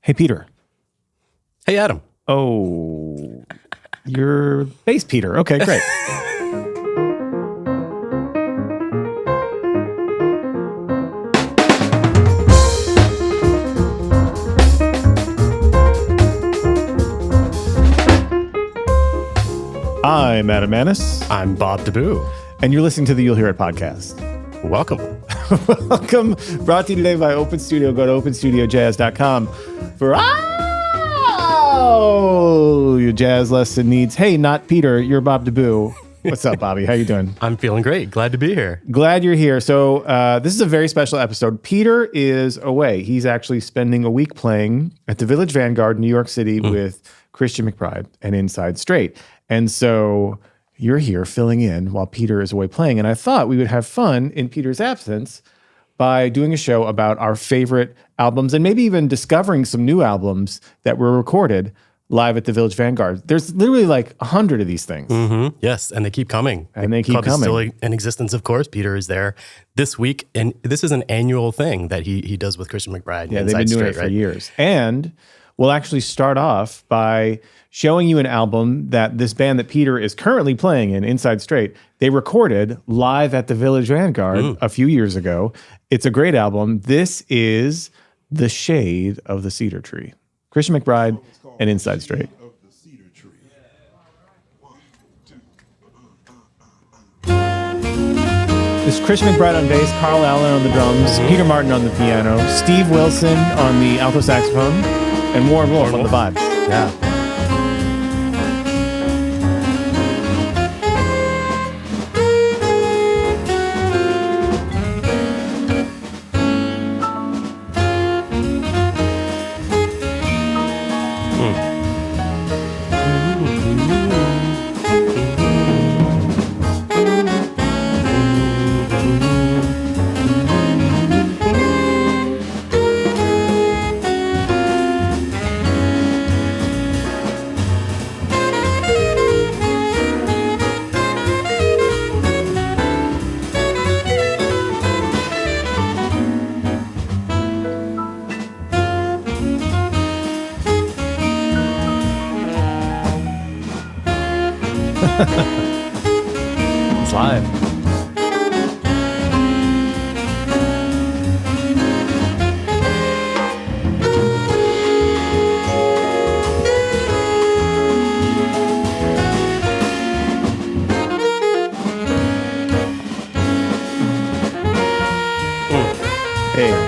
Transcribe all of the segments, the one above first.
Hey, Peter. Hey, Adam. Oh, you're bass Peter. Okay, great. I'm Adam Maness. I'm Bob DeBoo. And you're listening to the You'll Hear It podcast. Welcome. Welcome. Brought to you today by Open Studio. Go to openstudiojazz.com for all your jazz lesson needs. Hey, not Peter. You're Bob DeBoo. What's up, Bobby? How you doing? I'm feeling great. Glad to be here. Glad you're here. So this is a very special episode. Peter is away. He's actually spending a week playing at the Village Vanguard, New York City, with Christian McBride and Inside Straight. And so you're here filling in while Peter is away playing. And I thought we would have fun in Peter's absence by doing a show about our favorite albums and maybe even discovering some new albums that were recorded live at the Village Vanguard. There's literally like 100 of these things. Mm-hmm. Yes, and they keep coming. And they keep club coming. Is still in existence, of course. Peter is there this week, and this is an annual thing that he does with Christian McBride. Yeah, they've been doing it for years. And we'll actually start off by showing you an album that this band that Peter is currently playing in, Inside Straight, they recorded live at the Village Vanguard a few years ago. It's a great album. This is The Shade of the Cedar Tree. Christian McBride and Inside Straight. This is Christian McBride on bass, Geri Allen on the drums, Peter Martin on the piano, Steve Wilson on the alto saxophone, and Warren Wolf on the vibes. Yeah. It's live. Hey.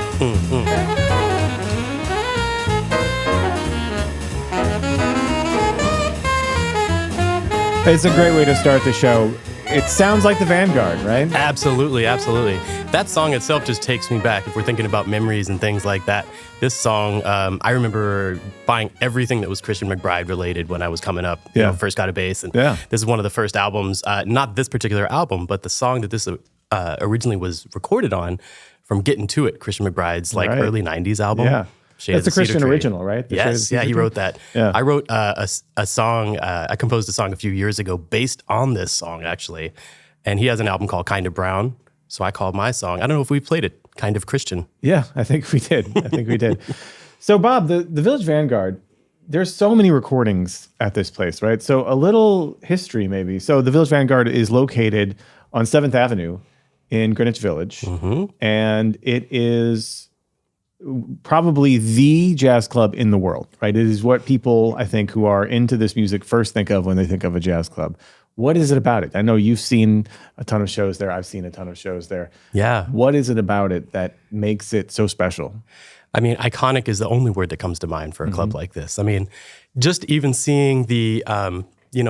It's a great way to start the show. It sounds like the Vanguard, right? Absolutely, absolutely. That song itself just takes me back. If we're thinking about memories and things like that, this song, I remember buying everything that was Christian McBride related when I was coming up. Yeah. First got a bass, and Yeah. this is one of the first albums. Not this particular album, but the song that this originally was recorded on, from Getting To It, Christian McBride's Right. early '90s album. Yeah. Shade of That's a the Cedar Christian Tree. original, right? The Shade of the Yes, Cedar yeah, he Tree? wrote that. Yeah. I wrote a song, I composed a song a few years ago based on this song, actually. And he has an album called Kind of Brown. So I called my song, I don't know if we played it, Kind of Christian. Yeah, I think we did. So, Bob, the Village Vanguard, there's so many recordings at this place, right? So a little history, maybe. So the Village Vanguard is located on 7th Avenue in Greenwich Village. And it is probably the jazz club in the world, right? It is what people, I think, who are into this music first think of when they think of a jazz club. What is it about it? I know you've seen a ton of shows there. I've seen a ton of shows there. Yeah. What is it about it that makes it so special? I mean, iconic is the only word that comes to mind for a club like this. I mean, just even seeing the,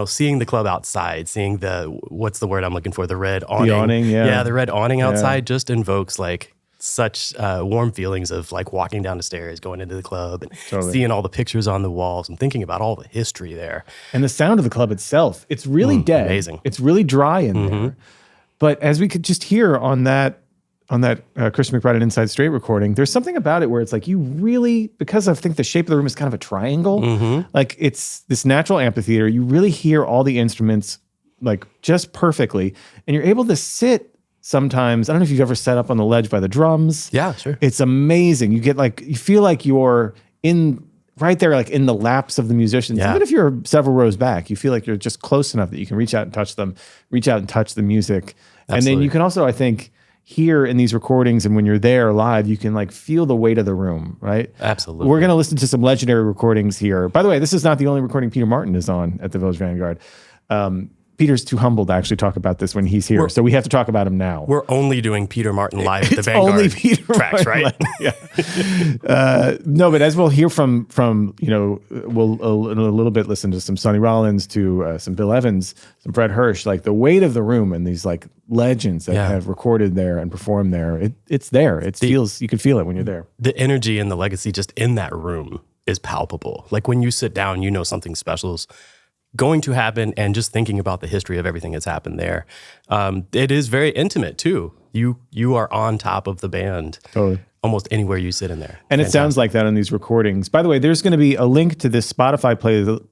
seeing the club outside, seeing what's the word I'm looking for? The red awning. The awning, yeah. Yeah, the red awning outside just invokes like such warm feelings of like walking down the stairs, going into the club, and seeing all the pictures on the walls and thinking about all the history there. And the sound of the club itself, it's really dead. Amazing. It's really dry in there. But as we could just hear on that Christian McBride and Inside Straight recording, there's something about it where it's like you really, because I think the shape of the room is kind of a triangle, like it's this natural amphitheater, you really hear all the instruments like just perfectly, and you're able to sit sometimes. I don't know if you've ever sat up on the ledge by the drums. Yeah, sure. It's amazing. You get like, you feel like you're in right there, like in the laps of the musicians. Yeah. Even if you're several rows back, you feel like you're just close enough that you can reach out and touch them, reach out and touch the music. And then Absolutely. you can also, I think, hear in these recordings, and when you're there live, you can like feel the weight of the room, right? Absolutely. We're going to listen to some legendary recordings here. By the way, this is not the only recording Peter Martin is on at the Village Vanguard. Peter's too humble to actually talk about this when he's here, so we have to talk about him now. We're only doing Peter Martin live at the It's Vanguard only Peter tracks, Martin right? Yeah. No, but as we'll hear from we'll in a little bit listen to some Sonny Rollins, to some Bill Evans, some Fred Hersch, like the weight of the room and these like legends that have recorded there and performed there. It's there. You can feel it when you're there. The energy and the legacy just in that room is palpable. Like when you sit down, you know something special is going to happen, and just thinking about the history of everything that's happened there. It is very intimate too. You are on top of the band. Totally. Almost anywhere you sit in there. And it sounds like that on these recordings. By the way, there's going to be a link to this Spotify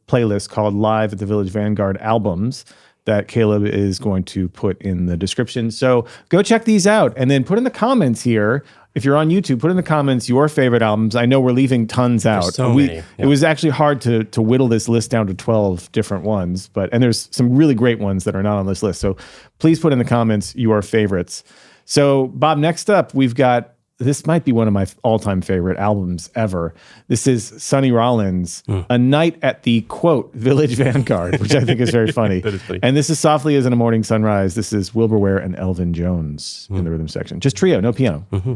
playlist called Live at the Village Vanguard Albums that Caleb is going to put in the description. So go check these out, and then put in the comments here. If you're on YouTube, put in the comments your favorite albums. I know we're leaving tons out. There's so many. It was actually hard to whittle this list down to 12 different ones, and there's some really great ones that are not on this list. So please put in the comments your favorites. So Bob, next up, we've got, this might be one of my all-time favorite albums ever. This is Sonny Rollins, A Night at the, quote, Village Vanguard, which I think is very funny. That is funny. And this is Softly as in a Morning Sunrise. This is Wilbur Ware and Elvin Jones in the rhythm section. Just trio, no piano. Mm-hmm.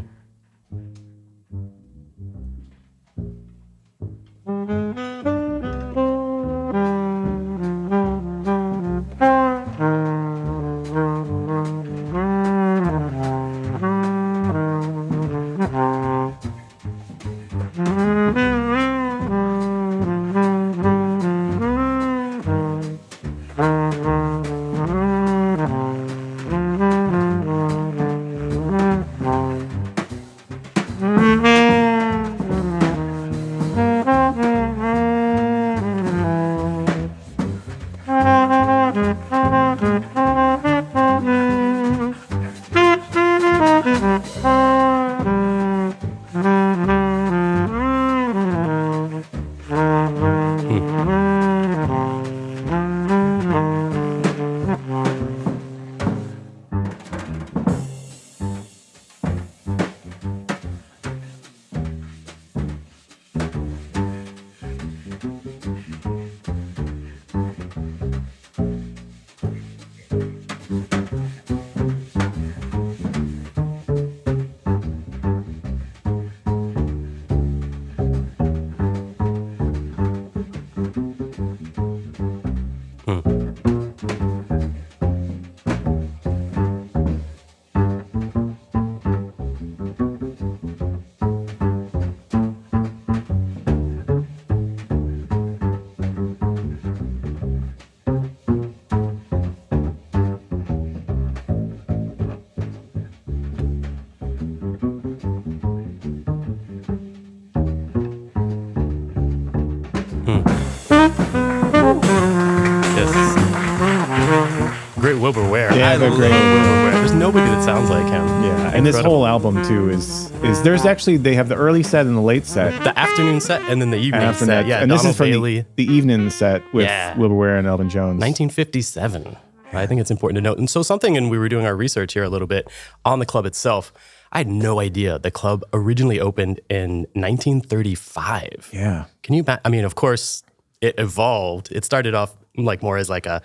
Great Wilbur Ware. Yeah, I they're love great. Wilbur Ware. There's nobody that sounds like him. Yeah, and this whole album too is there's actually, they have the early set and the late set. The afternoon set and then the evening After set. that, Yeah, and this Donald is from Bailey. the evening set with Yeah. Wilbur Ware and Elvin Jones. 1957. I think it's important to note. And so something, and we were doing our research here a little bit on the club itself. I had no idea the club originally opened in 1935. Yeah. Can you? I mean, of course, it evolved. It started off like more as like a,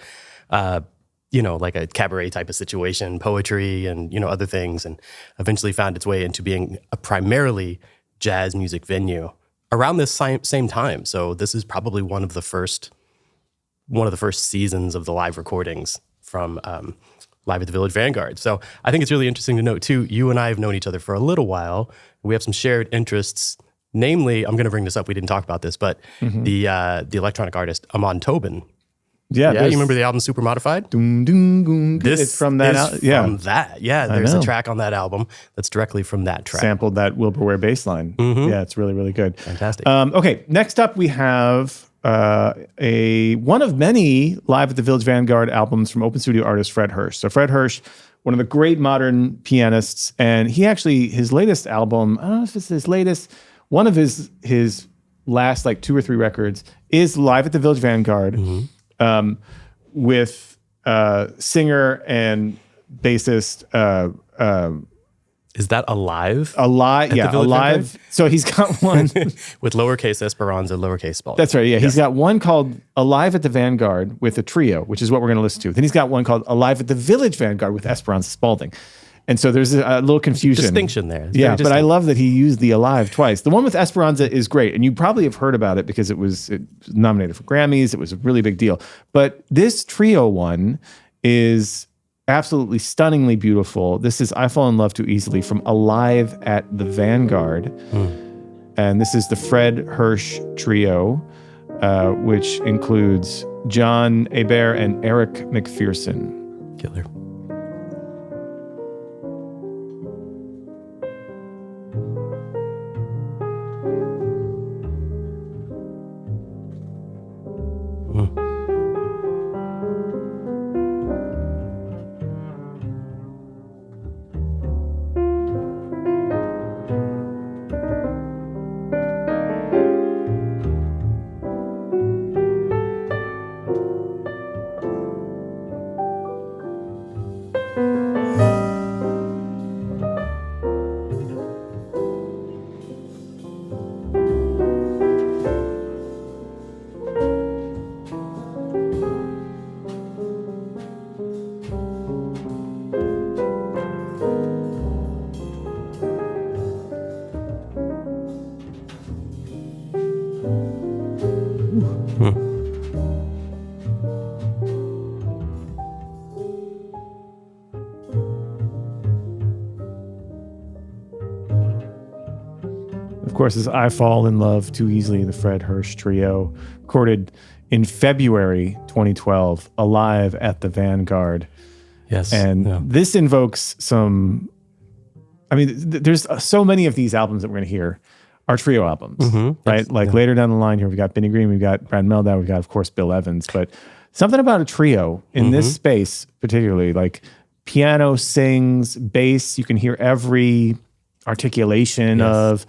like a cabaret type of situation, poetry, and other things, and eventually found its way into being a primarily jazz music venue around this same time. So this is probably one of the first seasons of the live recordings from Live at the Village Vanguard. So I think it's really interesting to note too, you and I have known each other for a little while. We have some shared interests. Namely, I'm going to bring this up. We didn't talk about this, but the electronic artist Amon Tobin. Yeah. You remember the album Super Modified? Doom, doom, doom. This It's from that. is from that. Yeah, there's a track on that album that's directly from that track. Sampled that Wilbur Ware bass line. Yeah, it's really, really good. Fantastic. Okay, next up we have one of many Live at the Village Vanguard albums from open studio artist Fred Hersch. So Fred Hersch, one of the great modern pianists, and he actually, his latest album, I don't know if it's his latest, one of his last like 2 or 3 records is live at the Village Vanguard with singer and bassist. Is that alive? Alive, yeah, alive. So he's got one with lowercase Esperanza, lowercase Spalding. That's right. Yeah, he's got one called Alive at the Vanguard with a trio, which is what we're going to listen to. Then he's got one called Alive at the Village Vanguard with Esperanza Spalding. And so there's a little confusion. Distinction there. It's yeah, but I love that he used the Alive twice. The one with Esperanza is great, and you probably have heard about it because it was nominated for Grammys. It was a really big deal. But this trio one is absolutely stunningly beautiful. This is I Fall in Love Too Easily from Alive at the Vanguard. And this is the Fred Hersch trio, which includes John Hebert and Eric McPherson. Killer. Of course, is I Fall in Love Too Easily, the Fred Hersch trio, recorded in February 2012, Alive at the Vanguard. Yes. And this invokes some, I mean, there's so many of these albums that we're going to hear are trio albums, right? Yes. Like later down the line here, we've got Benny Green, we've got Brad Mehldau, we've got, of course, Bill Evans. But something about a trio in this space, particularly, like piano sings, bass, you can hear every articulation of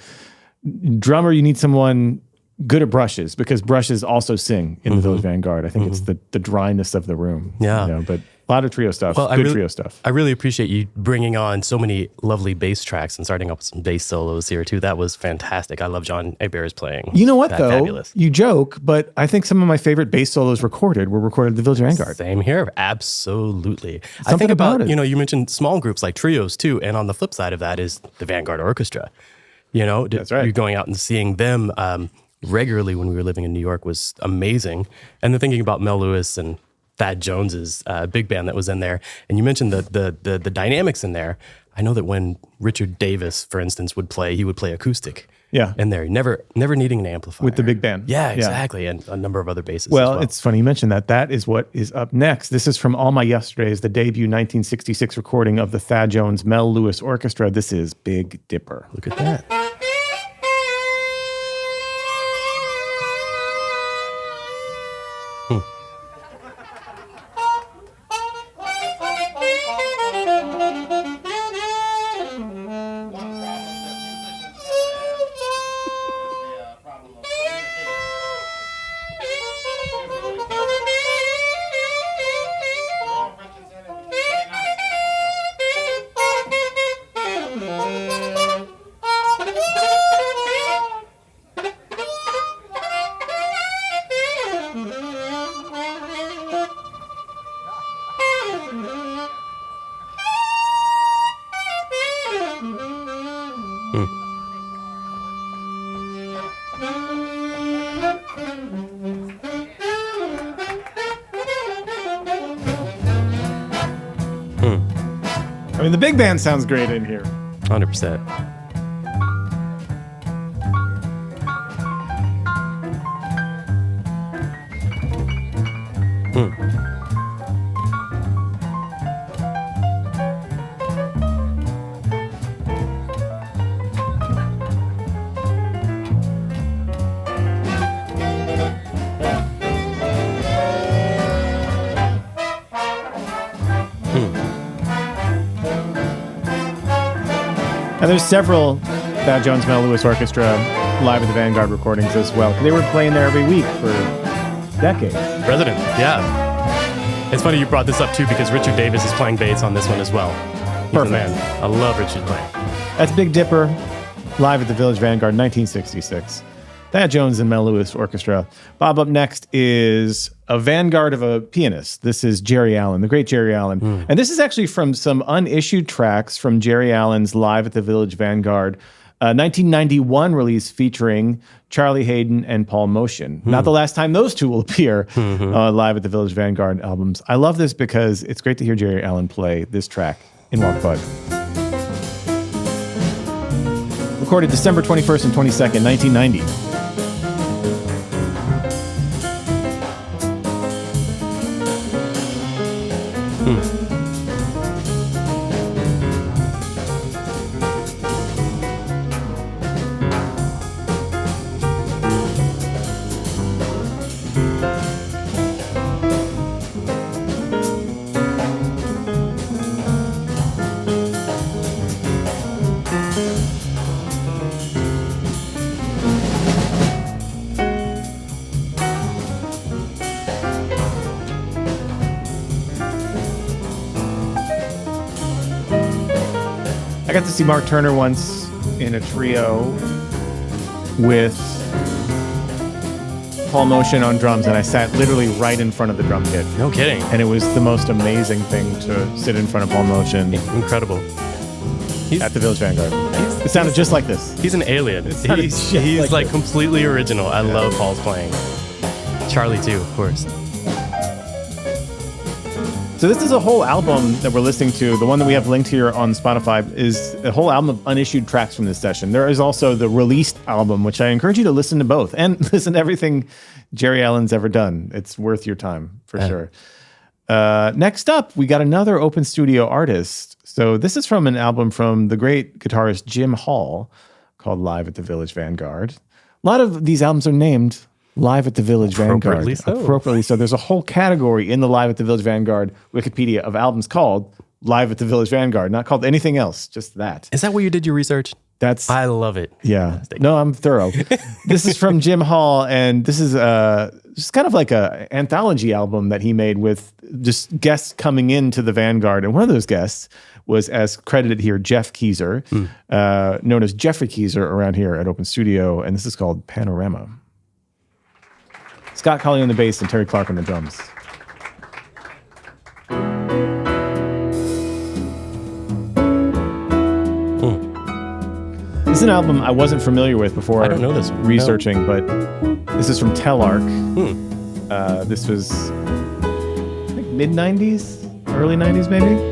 drummer. You need someone good at brushes because brushes also sing in the Village Vanguard. I think it's the dryness of the room. Yeah. You know, but a lot of trio stuff, trio stuff. I really appreciate you bringing on so many lovely bass tracks and starting up with some bass solos here too. That was fantastic. I love John Hebert's playing. You know what though? Fabulous. You joke, but I think some of my favorite bass solos were recorded at the Village Vanguard. Same here. Absolutely. Something I think about it. you mentioned small groups like trios too. And on the flip side of that is the Vanguard Orchestra. You know, That's right. You're going out and seeing them regularly when we were living in New York was amazing. And then thinking about Mel Lewis and Thad Jones's big band that was in there. And you mentioned the dynamics in there. I know that when Richard Davis, for instance, would play, he would play acoustic. Yeah. In there, never needing an amplifier. With the big band. Yeah, exactly. And a number of other basses Well, as well. it's funny you mentioned that. That is what is up next. This is from All My Yesterdays, the debut 1966 recording of the Thad Jones Mel Lewis Orchestra. This is Big Dipper. Look at that. I mean, the big band sounds great in here. 100%. And there's several Thad Jones, Mel Lewis Orchestra, live at the Vanguard recordings as well. They were playing there every week for decades. President, yeah. It's funny you brought this up too because Richard Davis is playing bass on this one as well. He's Perfect. the man. I love Richard playing. That's Big Dipper, live at the Village Vanguard, 1966. Thad Jones and Mel Lewis Orchestra. Bob, up next is a vanguard of a pianist. This is Geri Allen, the great Geri Allen. And this is actually from some unissued tracks from Geri Allen's Live at the Village Vanguard, 1991 release featuring Charlie Haydn and Paul Motian. Not the last time those two will appear live at the Village Vanguard albums. I love this because it's great to hear Geri Allen play this track in Walk Bud. Recorded December 21st and 22nd, 1990. I got to see Mark Turner once in a trio with Paul Motian on drums, and I sat literally right in front of the drum kit. No kidding. And it was the most amazing thing to sit in front of Paul Motian Incredible. at the Village Vanguard. It sounded just like this. He's an alien. sounded He's just like like this. completely original. I love Paul's playing. Charlie too, of course. So this is a whole album that we're listening to. The one that we have linked here on Spotify is a whole album of unissued tracks from this session. There is also the released album, which I encourage you to listen to both and listen to everything Geri Allen's ever done. It's worth your time for sure. Next up, we got another open studio artist. So this is from an album from the great guitarist Jim Hall called Live at the Village Vanguard. A lot of these albums are named Live at the Village Vanguard. Appropriately so. There's a whole category in the Live at the Village Vanguard Wikipedia of albums called Live at the Village Vanguard, not called anything else, just that. Is that where you did your research? I love it. Yeah. Fantastic. No, I'm thorough. This is from Jim Hall, and this is just kind of like a anthology album that he made with just guests coming into the Vanguard. And one of those guests was, as credited here, Jeff Keezer, known as Jeffrey Keezer around here at Open Studio, and this is called Panorama. Scott Colley on the bass and Terry Clark on the drums. This is an album I wasn't familiar with before I don't know this one. researching, but this is from Telarc. This was, I think, mid-90s, early 90s maybe?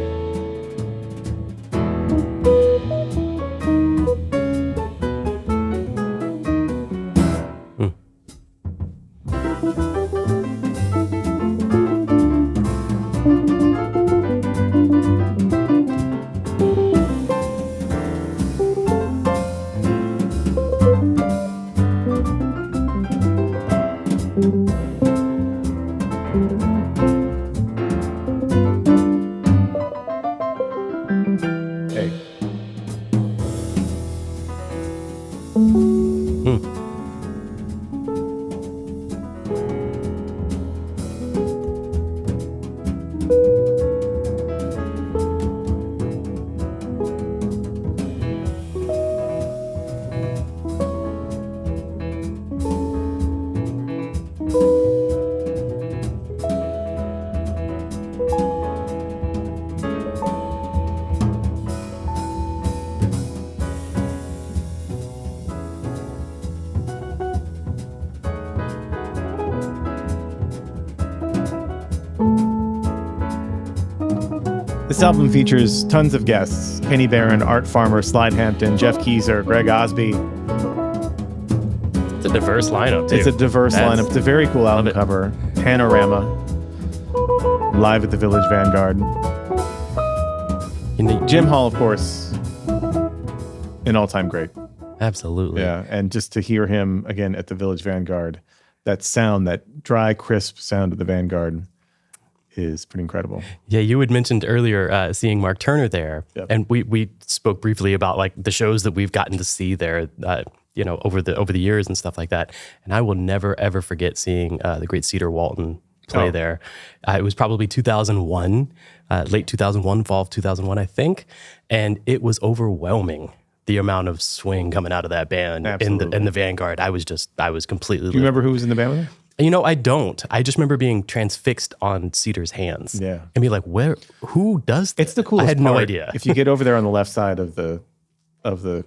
This album features tons of guests: Kenny Barron, Art Farmer, Slide Hampton, Jeff Keezer, Greg Osby. It's a diverse lineup, too. It's a diverse lineup. It's a very cool album cover. Panorama. Live at the Village Vanguard. Jim Hall, of course, an all-time great. Absolutely. Yeah, and just to hear him again at the Village Vanguard, that sound, that dry, crisp sound of the Vanguard. is pretty incredible. Yeah, you had mentioned earlier seeing Mark Turner there, Yep. and we spoke briefly about like the shows that we've gotten to see there, over the years and stuff like that. And I will never ever forget seeing the great Cedar Walton play there. It was probably 2001, late 2001, fall of 2001, I think, and it was overwhelming. The amount of swing coming out of that band in the Vanguard, I was completely. Do you remember who was in the band with him? I don't. I just remember being transfixed on Cedar's hands. Yeah. And be like, who does that? It's the coolest I had part. no idea. If you get over there on the left side of the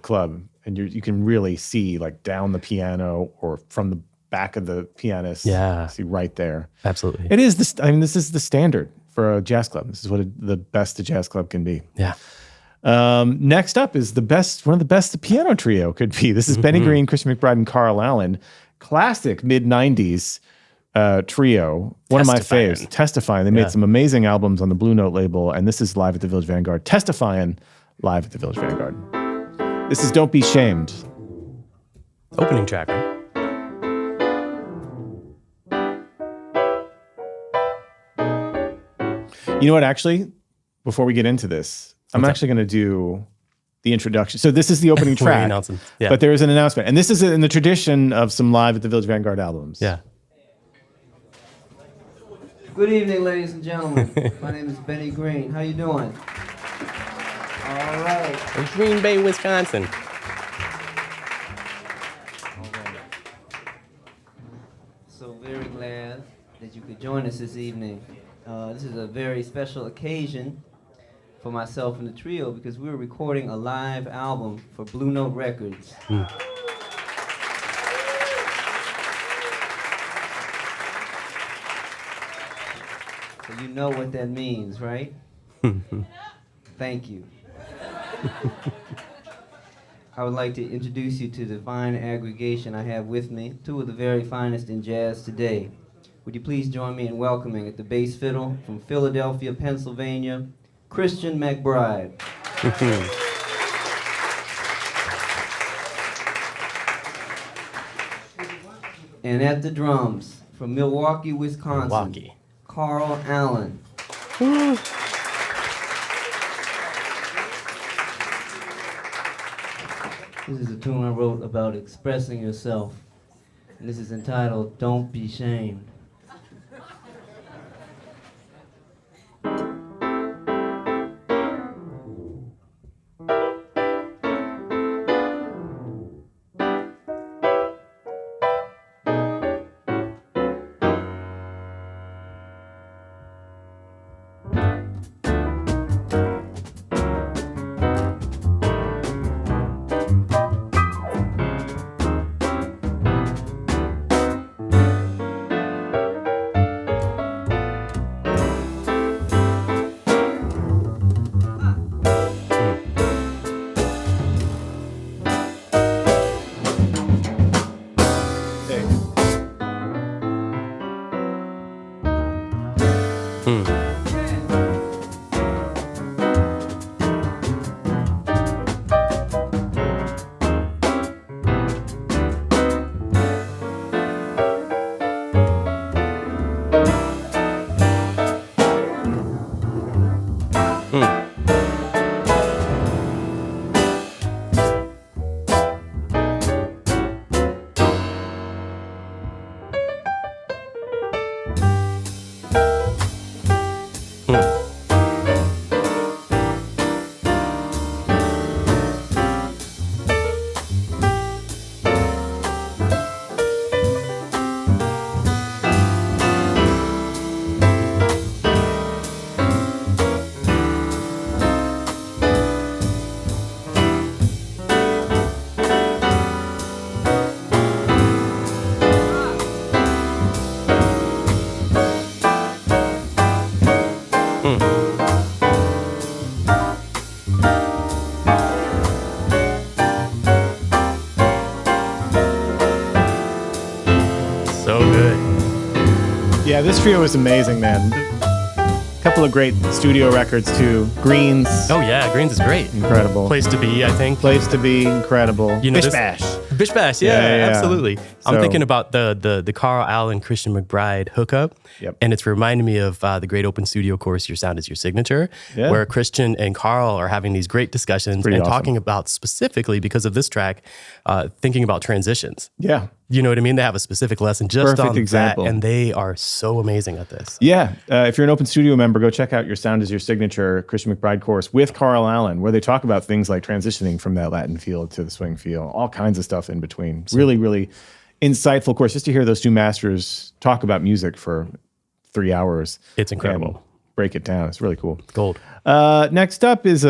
club, and you can really see like down the piano or from the back of the pianist. Yeah. See right there. Absolutely. It is this. I mean, this is the standard for a jazz club. This is what the best a jazz club can be. Yeah. Next up is one of the best the piano trio could be. This is Benny Green, Christian McBride, and Carl Allen. Classic mid-90s trio. One of my faves. Testifying. They made some amazing albums on the Blue Note label, and this is live at the Village Vanguard. Testifying live at the Village Vanguard. This is Don't Be Shamed. Opening track, right? You know what, actually, before we get into this, I'm actually going to do the introduction. So this is the opening track, yeah. but there is an announcement. And this is in the tradition of some live at the Village Vanguard albums. Yeah. Good evening, ladies and gentlemen. My name is Benny Green. How you doing? All right. In Green Bay, Wisconsin. So very glad that you could join us this evening. This is a very special occasion for myself and the trio because we're recording a live album for Blue Note Records. So you know what that means, right? Thank you. I would like to introduce you to the fine aggregation I have with me, two of the very finest in jazz today. Would you please join me in welcoming at the bass fiddle from Philadelphia, Pennsylvania, Christian McBride. And at the drums from Milwaukee, Wisconsin, Carl Allen. This is a tune I wrote about expressing yourself. And this is entitled Don't Be Shamed. Yeah, this trio is amazing, man. A couple of great studio records, too. Greens. Oh, yeah, Greens is great. Incredible. Place to Be, I think. Place to Be, incredible. You know, Fish Bash. Bish Bash, Yeah. absolutely. I'm So- thinking about the Carl Allen, Christian McBride hookup. Yep. And it's reminding me of the great open studio course, Your Sound is Your Signature, Yeah. where Christian and Carl are having these great discussions and Pretty awesome. talking about specifically, because of this track, thinking about transitions. Yeah. You know what I mean? They have a specific lesson just Perfect on example. that, and they are so amazing at this. Yeah. If you're an Open Studio member, go check out Your Sound is Your Signature Christian McBride course with Carl Allen, where they talk about things like transitioning from that Latin feel to the swing feel, all kinds of stuff in between. Really, really insightful course just to hear those two masters talk about music for 3 hours. It's incredible. and break it down. It's really cool. Gold. Next up is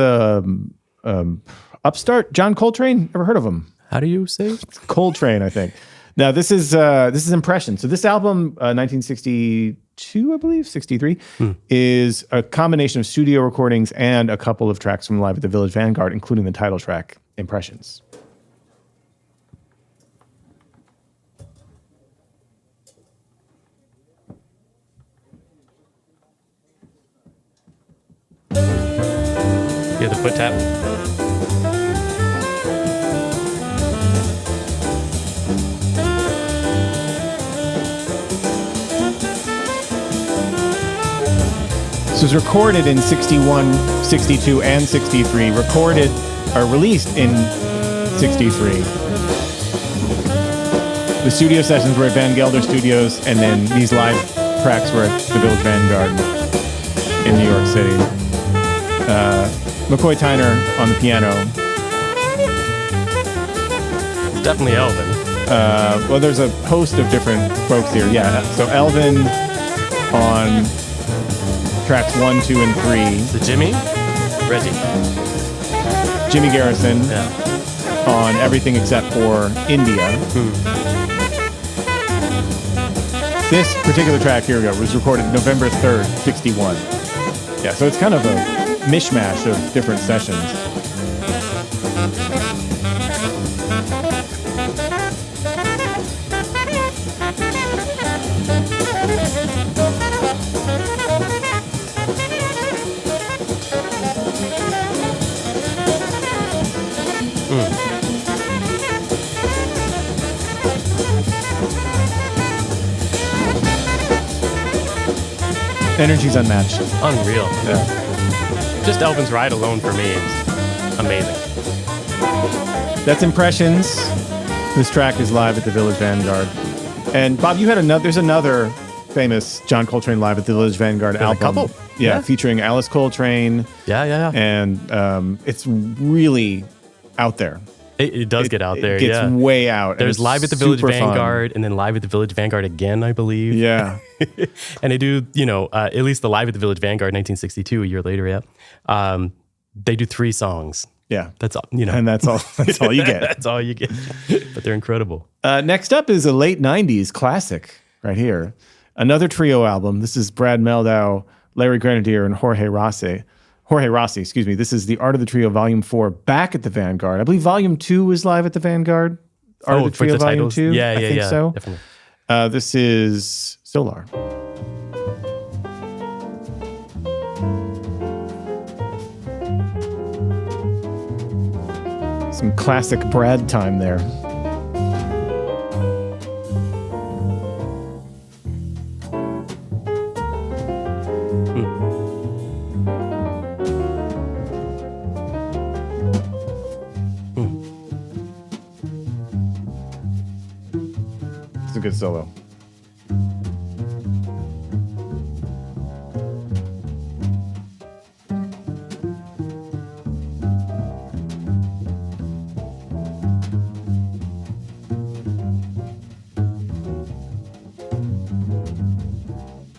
upstart John Coltrane. Ever heard of him? How do you say? Coltrane, I think. Now this is Impression. So this album, 1962, I believe, 63, is a combination of studio recordings and a couple of tracks from Live at the Village Vanguard, including the title track, Impressions. Yeah, the foot tap. This was recorded in 61, 62, and 63. Recorded or released in 63. The studio sessions were at Van Gelder Studios, and then these live tracks were at the Village Vanguard in New York City. McCoy Tyner on the piano. It's definitely Elvin. Well, there's a host of different folks here. Yeah, so Elvin on tracks 1, 2, and 3. Is it Jimmy? Reggie. Jimmy Garrison Yeah. on everything except for India. This particular track, here we go, was recorded November 3rd, 61. Yeah, so it's kind of a mishmash of different sessions. Energy's unmatched. Unreal. Yeah. Just Elvin's ride alone for me is amazing. That's Impressions. This track is live at the Village Vanguard. And Bob, you had there's another famous John Coltrane live at the Village Vanguard There's a album. couple. Yeah, Yeah. featuring Alice Coltrane. Yeah. And it's really out there. It does get out there. It gets yeah. way out. and There's it's Live at the Village super fun. Vanguard, and then Live at the Village Vanguard again, I believe. Yeah. And they do, at least the Live at the Village Vanguard, 1962, a year later, yeah. They do 3 songs. Yeah. That's all, And that's all you get. That's all you get. But they're incredible. Next up is a late 90s classic right here. Another trio album. This is Brad Mehldau, Larry Grenadier, and Jorge Rossi. This is The Art of the Trio, Volume 4, back at the Vanguard. I believe Volume 2 was live at the Vanguard. Art of the for Trio, the Volume titles? 2? Yeah, I think so. Definitely. This is Solar. Some classic Brad time there. It's a good solo.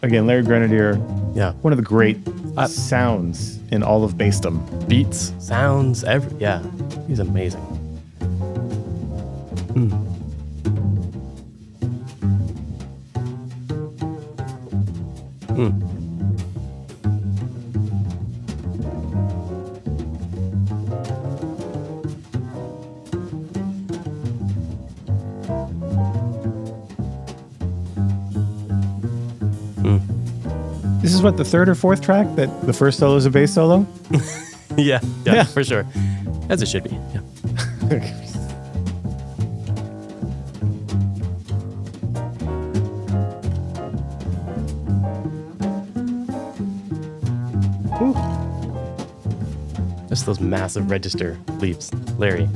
Again, Larry Grenadier, Yeah. one of the great sounds in all of bassdom. Beats, sounds, yeah. He's amazing. This is what, the third or fourth track that the first solo is a bass solo? Yeah, Yeah. for sure. As it should be. Yeah. Just those massive register leaps. Larry.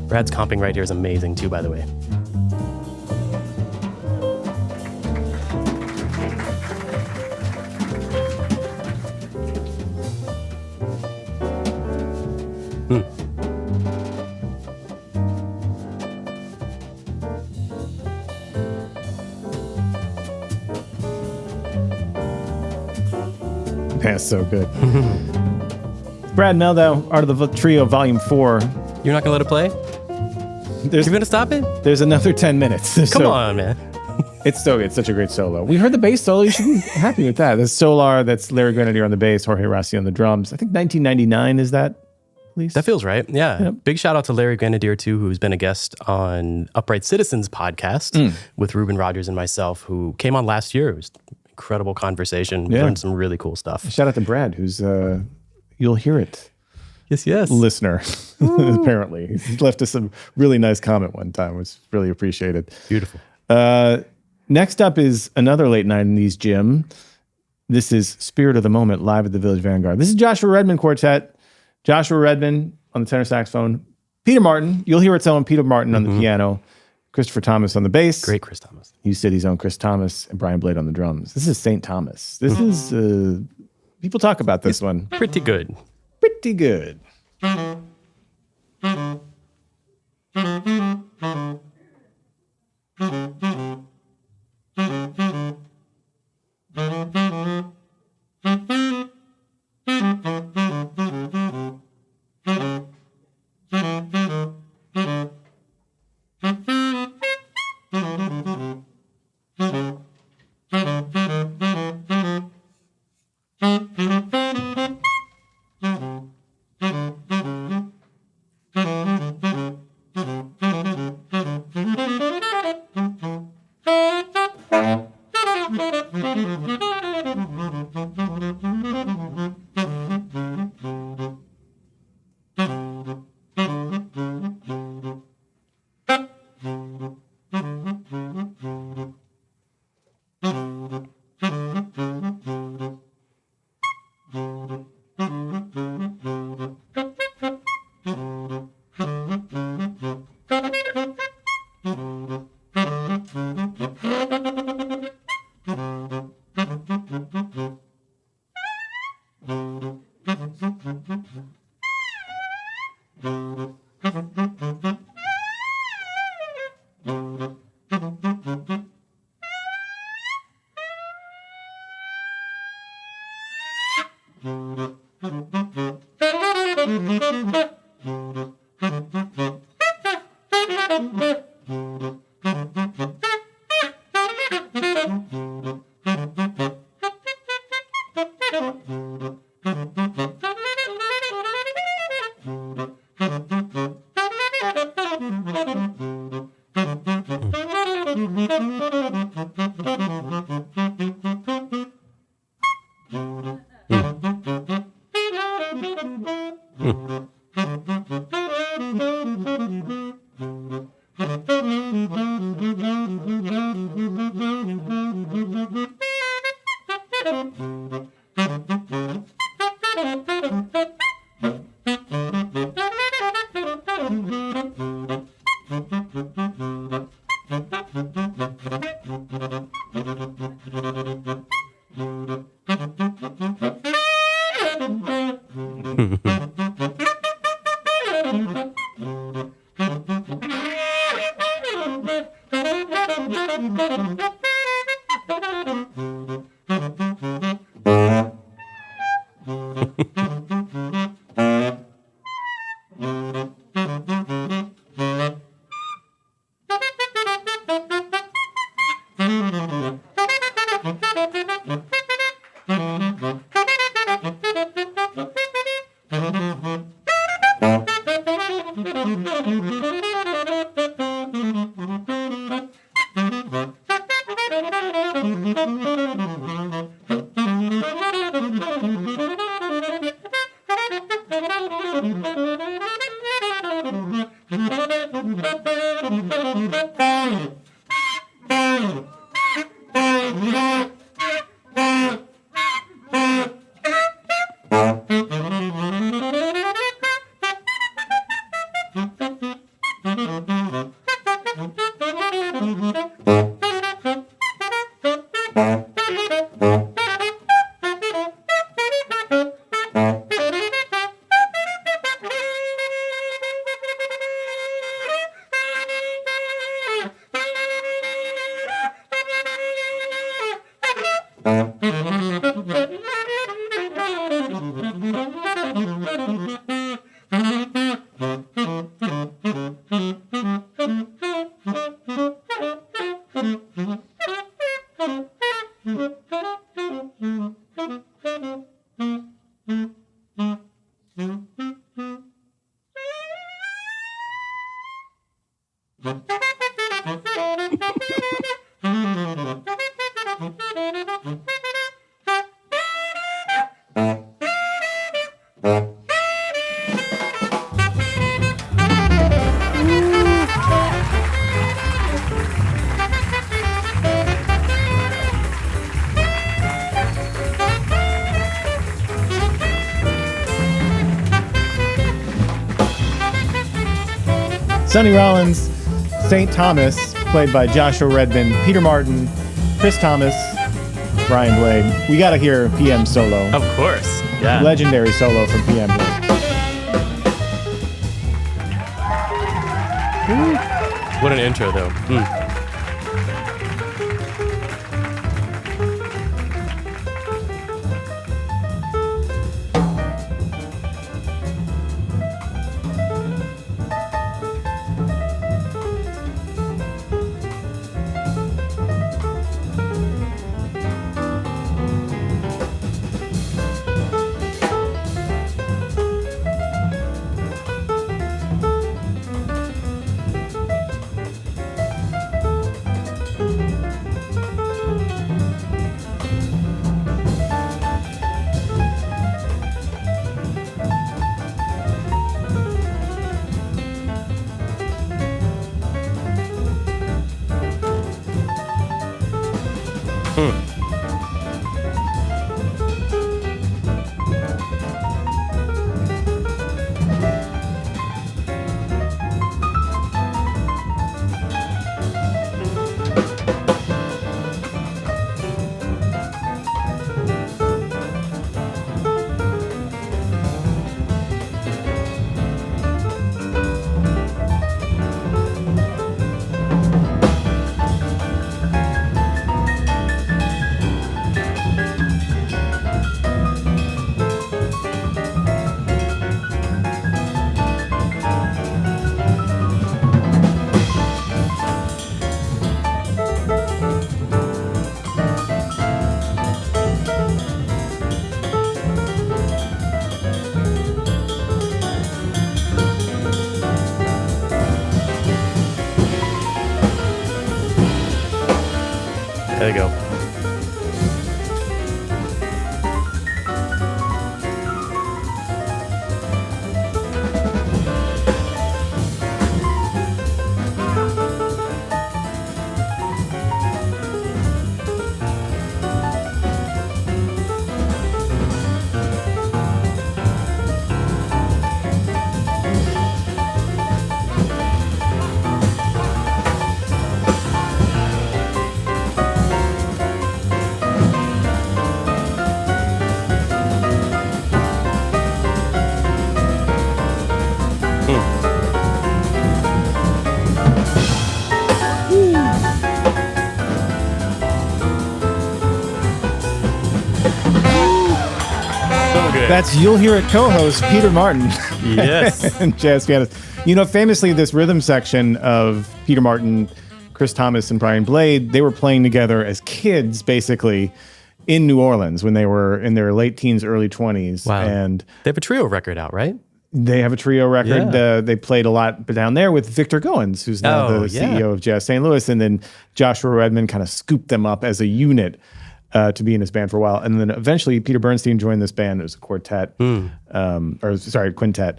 Brad's comping right here is amazing too, by the way. That's so good. Brad Mehldau, Art of the Trio, Volume 4. You're not gonna let it play? You're gonna stop it? There's another 10 minutes. Come on, man. It's so good. It's such a great solo. We heard the bass solo. You should be happy with that. That's Solar. That's Larry Grenadier on the bass, Jorge Rossi on the drums. I think 1999 is that, at least? That feels right. Yeah. Yep. Big shout out to Larry Grenadier, too, who's been a guest on Upright Citizens podcast with Ruben Rogers and myself, who came on last year. It was an incredible conversation. We learned some really cool stuff. Shout out to Brad, who's, you'll hear it. Yes. Listener, apparently. He left us a really nice comment one time. It was really appreciated. Beautiful. Next up is another late night in these, Jim. This is Spirit of the Moment live at the Village Vanguard. This is Joshua Redman Quartet. Joshua Redman on the tenor saxophone. Peter Martin. You'll hear it someone. Peter Martin on the piano. Christopher Thomas on the bass. Great Chris Thomas. You City's own Chris Thomas and Brian Blade on the drums. This is St. Thomas. This is, people talk about this one. Pretty good. Pretty good. Sonny Rollins, St. Thomas, played by Joshua Redman, Peter Martin, Chris Thomas, Brian Blade. We got to hear PM solo. Of course. Yeah. Legendary solo from PM. What an intro, though. There you go. That's You'll Hear It co-host Peter Martin. Yes. And jazz pianist. You know, famously, this rhythm section of Peter Martin, Chris Thomas, and Brian Blade, they were playing together as kids, basically, in New Orleans when they were in their late teens, early 20s. Wow. And they have a trio record out, right? They have a trio record. Yeah. They played a lot down there with Victor Goins, who's now the CEO of Jazz St. Louis. And then Joshua Redman kind of scooped them up as a unit to be in his band for a while. And then eventually Peter Bernstein joined this band. It was a quartet, quintet.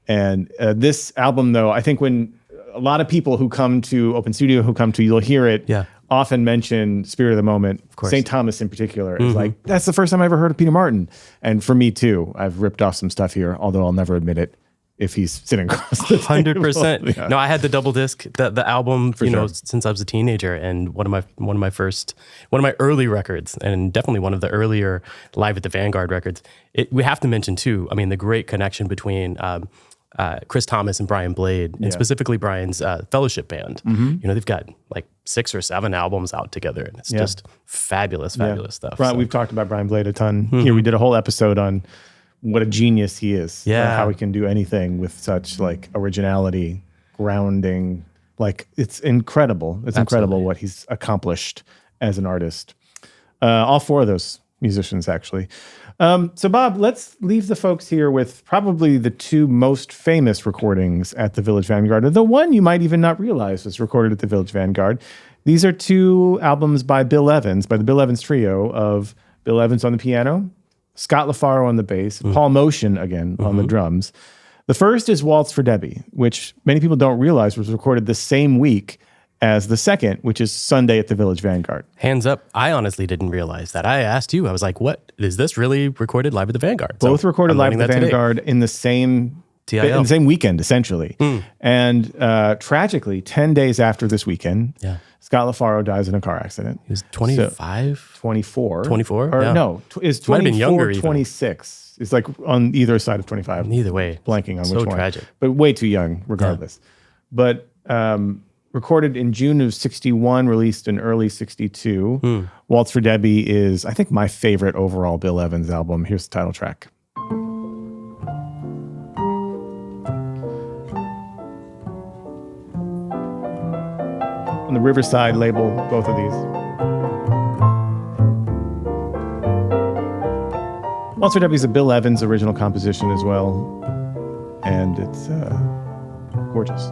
And this album, though, I think when a lot of people who come to Open Studio, you'll hear it, often mention Spirit of the Moment. Of course. St. Thomas in particular is like, that's the first time I ever heard of Peter Martin. And for me too, I've ripped off some stuff here, although I'll never admit it if he's sitting across the 100%. Yeah. No, I had the double disc, the album, For sure. since I was a teenager, and one of my early records, and definitely one of the earlier Live at the Vanguard records. We have to mention too, I mean, the great connection between Chris Thomas and Brian Blade, and specifically Brian's Fellowship Band. They've got like 6 or 7 albums out together, and it's just fabulous stuff. Right, we've talked about Brian Blade a ton. Here we did a whole episode on what a genius he is. How he can do anything with such like originality, grounding. Like it's incredible. It's incredible what he's accomplished as an artist. All 4 of those musicians, actually. So Bob, let's leave the folks here with probably the 2 most famous recordings at the Village Vanguard. The one you might even not realize was recorded at the Village Vanguard. These are 2 albums by Bill Evans, by the Bill Evans Trio of Bill Evans on the piano, Scott LaFaro on the bass, Paul Motion again on the drums. The first is Waltz for Debbie, which many people don't realize was recorded the same week as the second, which is Sunday at the Village Vanguard. Hands up, I honestly didn't realize that. I asked you, I was like, what, is this really recorded live at the Vanguard? Both recorded live at the Vanguard in the same weekend, essentially. And tragically, 10 days after this weekend, Scott LaFaro dies in a car accident. He was 25? 24. 24? Or no, is 24, might have been younger 26. It's like on either side of 25. Either way. Blanking on so which one. Tragic. But way too young, regardless. But recorded in June of 61, released in early 62. Waltz for Debbie is, I think, my favorite overall Bill Evans album. Here's the title track. On the Riverside label, both of these. Waltz for Debbie is a Bill Evans original composition as well. And it's gorgeous.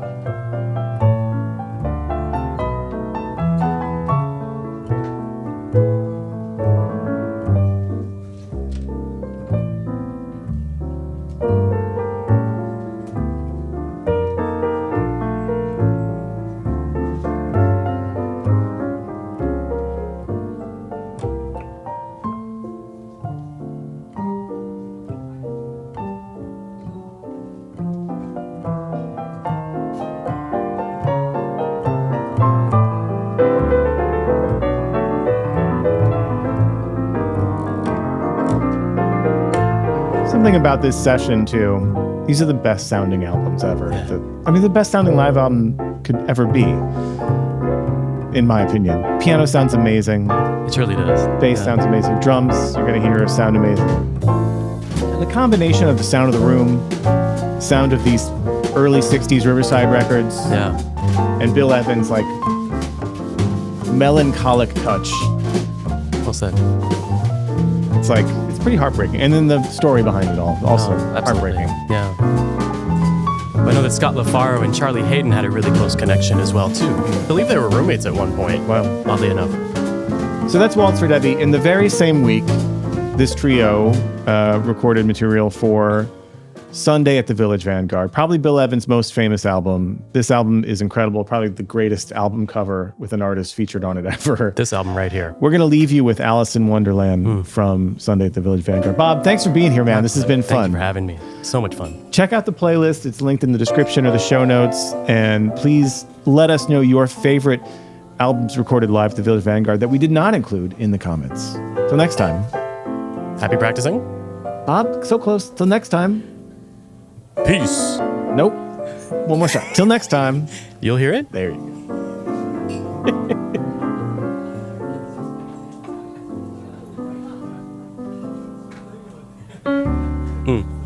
Something about this session too. These are the best sounding albums ever. The best sounding live album could ever be, in my opinion. Piano sounds amazing. It surely does. Bass sounds amazing. Drums, you're gonna hear sound amazing. And the combination of the sound of the room, sound of these early 60s Riverside records, and Bill Evans' like melancholic touch. Well said. It's like, it's pretty heartbreaking. And then the story behind it all, also heartbreaking. Yeah. I know that Scott LaFaro and Charlie Hayden had a really close connection as well, too. I believe they were roommates at one point, oddly enough. So that's Waltz for Debbie. In the very same week, this trio recorded material for Sunday at the Village Vanguard, probably Bill Evans' most famous album. This album is incredible, probably the greatest album cover with an artist featured on it ever. This album right here. We're going to leave you with Alice in Wonderland from Sunday at the Village Vanguard. Bob, thanks for being here, man. This has been fun. Thank you for having me. So much fun. Check out the playlist. It's linked in the description or the show notes. And please let us know your favorite albums recorded live at the Village Vanguard that we did not include in the comments. Till next time. Happy practicing? Bob, so close. Till next time. Peace. Nope. One more shot. Till next time. You'll hear it? There you go.